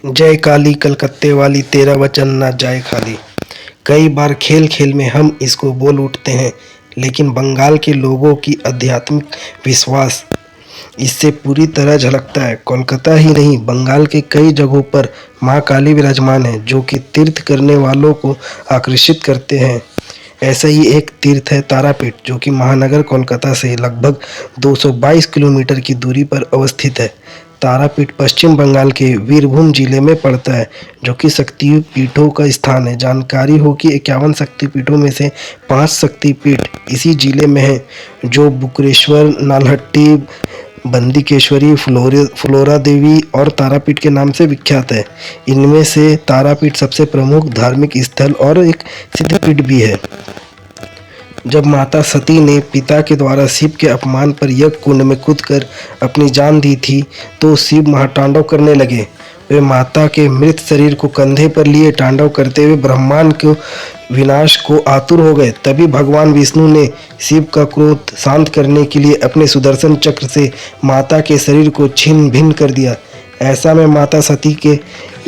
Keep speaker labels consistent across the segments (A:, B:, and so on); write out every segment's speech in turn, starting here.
A: जय काली कलकत्ते वाली तेरा वचन ना जाए खाली। कई बार खेल खेल में हम इसको बोल उठते हैं, लेकिन बंगाल के लोगों की आध्यात्मिक विश्वास इससे पूरी तरह झलकता है। कोलकाता ही नहीं, बंगाल के कई जगहों पर माँ काली विराजमान है, जो कि तीर्थ करने वालों को आकर्षित करते हैं। ऐसा ही एक तीर्थ है तारापीठ, जो कि महानगर कोलकाता से लगभग 222 किलोमीटर की दूरी पर अवस्थित है। तारापीठ पश्चिम बंगाल के वीरभूम जिले में पड़ता है, जो कि शक्तिपीठों का स्थान है। जानकारी हो कि 51 शक्तिपीठों में से 5 शक्तिपीठ इसी जिले में हैं, जो बुकरेश्वर, नालहट्टी, बंदिकेश्वरी, फ्लोरा देवी और तारापीठ के नाम से विख्यात है। इनमें से तारापीठ सबसे प्रमुख धार्मिक स्थल और एक सिद्धपीठ भी है। जब माता सती ने पिता के द्वारा शिव के अपमान पर यज्ञ कुंड में कूदकर अपनी जान दी थी, तो शिव महातांडव करने लगे। वे माता के मृत शरीर को कंधे पर लिए तांडव करते हुए ब्रह्मांड के विनाश को आतुर हो गए। तभी भगवान विष्णु ने शिव का क्रोध शांत करने के लिए अपने सुदर्शन चक्र से माता के शरीर को छिन्न भिन्न कर दिया। ऐसा में माता सती के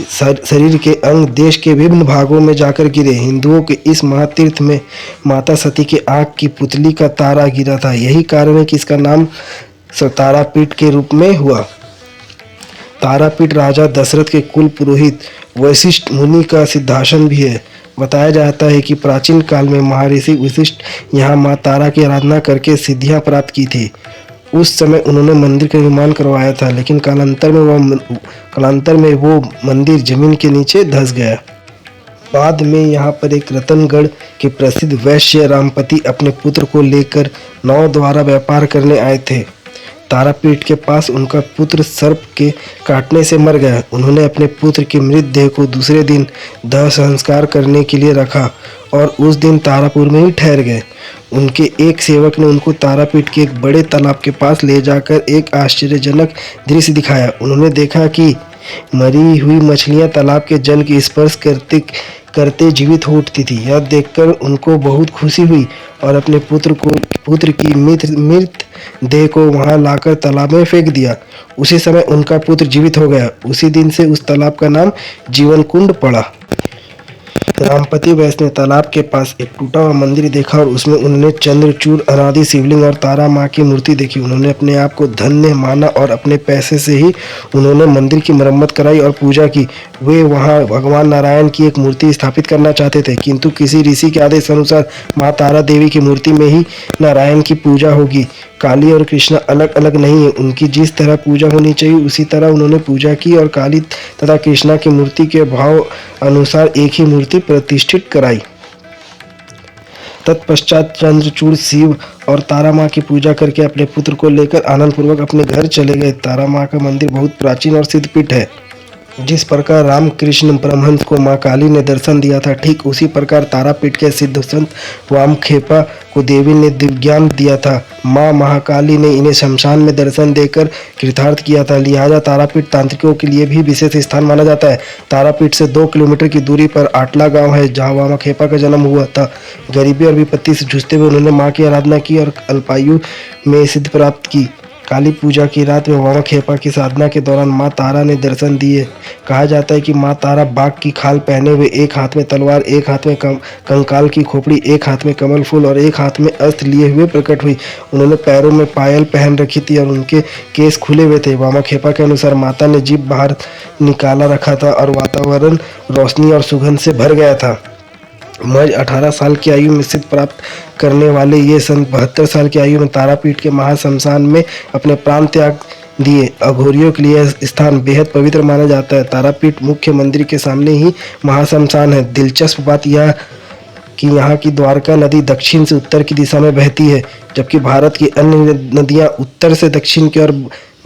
A: शरीर के अंग देश के विभिन्न भागों में जाकर गिरे। हिंदुओं के इस महातीर्थ में माता सती के आंख की पुतली का तारा गिरा था। यही कारण है कि इसका नाम तारापीठ के रूप में हुआ। तारापीठ राजा दशरथ के कुल पुरोहित वशिष्ठ मुनि का सिद्धासन भी है। बताया जाता है कि प्राचीन काल में महर्षि वशिष्ठ यहाँ माँ तारा की आराधना करके सिद्धियां प्राप्त की थी। उस समय उन्होंने मंदिर का निर्माण करवाया था, लेकिन कालांतर में वो मंदिर जमीन के नीचे धंस गया। बाद में यहाँ पर एक रतनगढ़ के प्रसिद्ध वैश्य रामपति अपने पुत्र को लेकर नाव द्वारा व्यापार करने आए थे। तारापीठ के पास उनका पुत्र सर्प के काटने से मर गया। उन्होंने अपने पुत्र की मृतदेह को दूसरे दिन दाह संस्कार करने के लिए रखा और उस दिन तारापुर में ही ठहर गए। उनके एक सेवक ने उनको तारापीठ के एक बड़े तालाब के पास ले जाकर एक आश्चर्यजनक दृश्य दिखाया। उन्होंने देखा कि मरी हुई मछलियां तालाब के जल की स्पर्श करते जीवित हो उठती थी। यह देखकर उनको बहुत खुशी हुई और अपने पुत्र की मृत देह को वहां लाकर तालाब में फेंक दिया। उसी समय उनका पुत्र जीवित हो गया। उसी दिन से उस तालाब का नाम जीवन कुंड पड़ा। रामपति वैश्य ने तालाब के पास एक टूटा हुआ मंदिर देखा और उसमें उन्होंने चंद्रचूड़, अनादि शिवलिंग और तारा माँ की मूर्ति देखी। उन्होंने अपने आप को धन्य माना और अपने पैसे से ही उन्होंने मंदिर की मरम्मत कराई और पूजा की। वे वहाँ भगवान नारायण की एक मूर्ति स्थापित करना चाहते थे, किंतु किसी ऋषि के आदेश अनुसार माँ तारा देवी की मूर्ति में ही नारायण की पूजा होगी। काली और कृष्ण अलग अलग नहीं है, उनकी जिस तरह पूजा होनी चाहिए उसी तरह उन्होंने पूजा की और काली तथा कृष्णा की मूर्ति के भाव अनुसार एक ही मूर्ति प्रतिष्ठित कराई। तत्पश्चात चंद्रचूड़ शिव और तारा माँ की पूजा करके अपने पुत्र को लेकर आनंद पूर्वक अपने घर चले गए। तारा माँ का मंदिर बहुत प्राचीन और सिद्धपीठ है। जिस प्रकार रामकृष्ण परमहंस को माँ काली ने दर्शन दिया था, ठीक उसी प्रकार तारापीठ के सिद्ध संत वामखेपा को देवी ने दिव्यज्ञान दिया था। माँ महाकाली ने इन्हें शमशान में दर्शन देकर कृतार्थ किया था। लिहाजा तारापीठ तांत्रिकों के लिए भी विशेष स्थान माना जाता है। तारापीठ से 2 किलोमीटर की दूरी पर आटला गांव है, जहाँ वामखेपा का जन्म हुआ था। गरीबी और विपत्ति से जूझते हुए उन्होंने माँ की आराधना की और अल्पायु में सिद्धि प्राप्त की। काली पूजा की रात में वामखेपा की साधना के दौरान माँ तारा ने दर्शन दिए। कहा जाता है कि माँ तारा बाघ की खाल पहने हुए, एक हाथ में तलवार, एक हाथ में कंकाल की खोपड़ी, एक हाथ में कमल फूल और एक हाथ में अस्त्र लिए हुए प्रकट हुई। उन्होंने पैरों में पायल पहन रखी थी और उनके केस खुले हुए थे। वामखेपा के अनुसार माता ने जीभ बाहर निकाला रखा था और वातावरण रोशनी और सुगंध से भर गया था। महज 18 साल की आयु में सिद्ध प्राप्त करने वाले ये संत 72 साल की आयु में तारापीठ के महाश्मशान में अपने प्राण त्याग दिए। अघोरियों के लिए स्थान बेहद पवित्र माना जाता है। तारापीठ मुख्य मंदिर के सामने ही महाश्मशान है। दिलचस्प बात यह कि यहाँ की द्वारका नदी दक्षिण से उत्तर की दिशा में बहती है, जबकि भारत की अन्य नदियाँ उत्तर से दक्षिण की ओर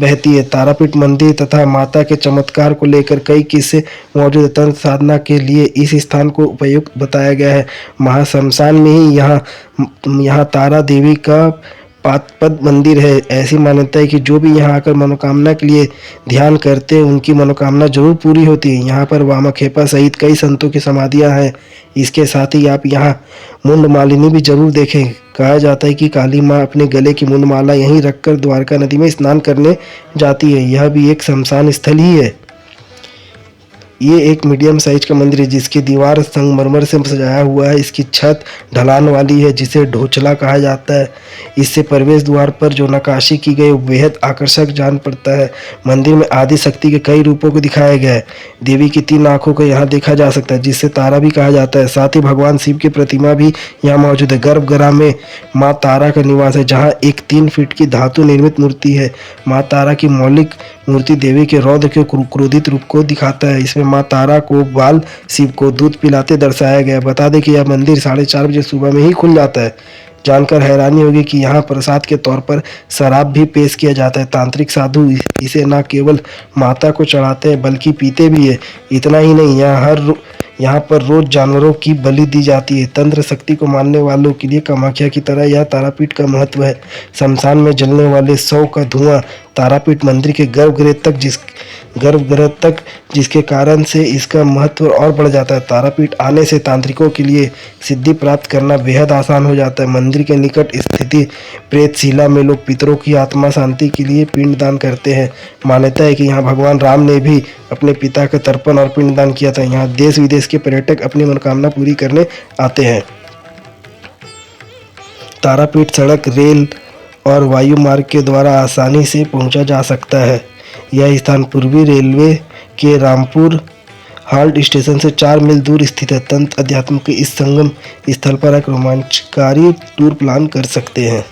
A: बहती है। तारापीठ मंदिर तथा माता के चमत्कार को लेकर कई किस्से मौजूद। तंत्र साधना के लिए इस स्थान को उपयुक्त बताया गया है। महाश्मशान में ही यहाँ तारा देवी का पादपद मंदिर है। ऐसी मान्यता है कि जो भी यहाँ आकर मनोकामना के लिए ध्यान करते हैं, उनकी मनोकामना जरूर पूरी होती है। यहाँ पर वामखेपा सहित कई संतों की समाधियाँ हैं। इसके साथ ही आप यहाँ मुंड मालिनी भी जरूर देखें। कहा जाता है कि काली माँ अपने गले की मुंड माला यहीं रखकर द्वारका नदी में स्नान करने जाती है। यह भी एक शमशान स्थल ही है। ये एक मीडियम साइज का मंदिर है जिसकी दीवार संगमरमर से सजाया हुआ है। इसकी छत ढलान वाली है जिसे ढोचला कहा जाता है। इससे प्रवेश द्वार पर जो नक्काशी की गई वो बेहद आकर्षक जान पड़ता है। मंदिर में आदि शक्ति के कई रूपों को दिखाया गया है। देवी की 3 आंखों को यहाँ देखा जा सकता है जिसे तारा भी कहा जाता है। साथ ही भगवान शिव की प्रतिमा भी यहाँ मौजूद है। गर्भगृह में माँ तारा का निवास है जहाँ एक 3 फीट की धातु निर्मित मूर्ति है। माँ तारा की मौलिक मूर्ति देवी के रौद्र के क्रोधित रूप को दिखाता है। इसमें माँ तारा को बाल शिव को दूध पिलाते दर्शाया गया है। बता दें कि यह मंदिर 4:30 बजे सुबह में ही खुल जाता है। जानकर हैरानी होगी कि यहाँ प्रसाद के तौर पर शराब भी पेश किया जाता है। तांत्रिक साधु इसे न केवल माता को चढ़ाते हैं बल्कि पीते भी है। इतना ही नहीं, यहाँ पर रोज जानवरों की बलि दी जाती है। तंत्र शक्ति को मानने वालों के लिए कामाख्या की तरह यह तारापीठ का महत्व है। शमशान में जलने वाले शव का धुआं तारापीठ मंदिर के गर्भगृह तक जिसके कारण से इसका महत्व और बढ़ जाता है। तारापीठ आने से तांत्रिकों के लिए सिद्धि प्राप्त करना बेहद आसान हो जाता है। मंदिर के निकट स्थित प्रेतशिला में लोग पितरों की आत्मा शांति के लिए पिंडदान करते हैं। मान्यता है कि यहाँ भगवान राम ने भी अपने पिता का तर्पण और पिंडदान किया था। यहाँ देश विदेश के पर्यटक अपनी मनोकामना पूरी करने आते हैं। तारापीठ सड़क, रेल और वायु मार्ग के द्वारा आसानी से पहुंचा जा सकता है। यह स्थान पूर्वी रेलवे के रामपुर हाल्ट स्टेशन से 4 मील दूर स्थित है। तंत्र अध्यात्म के इस संगम स्थल पर एक रोमांचकारी टूर प्लान कर सकते हैं।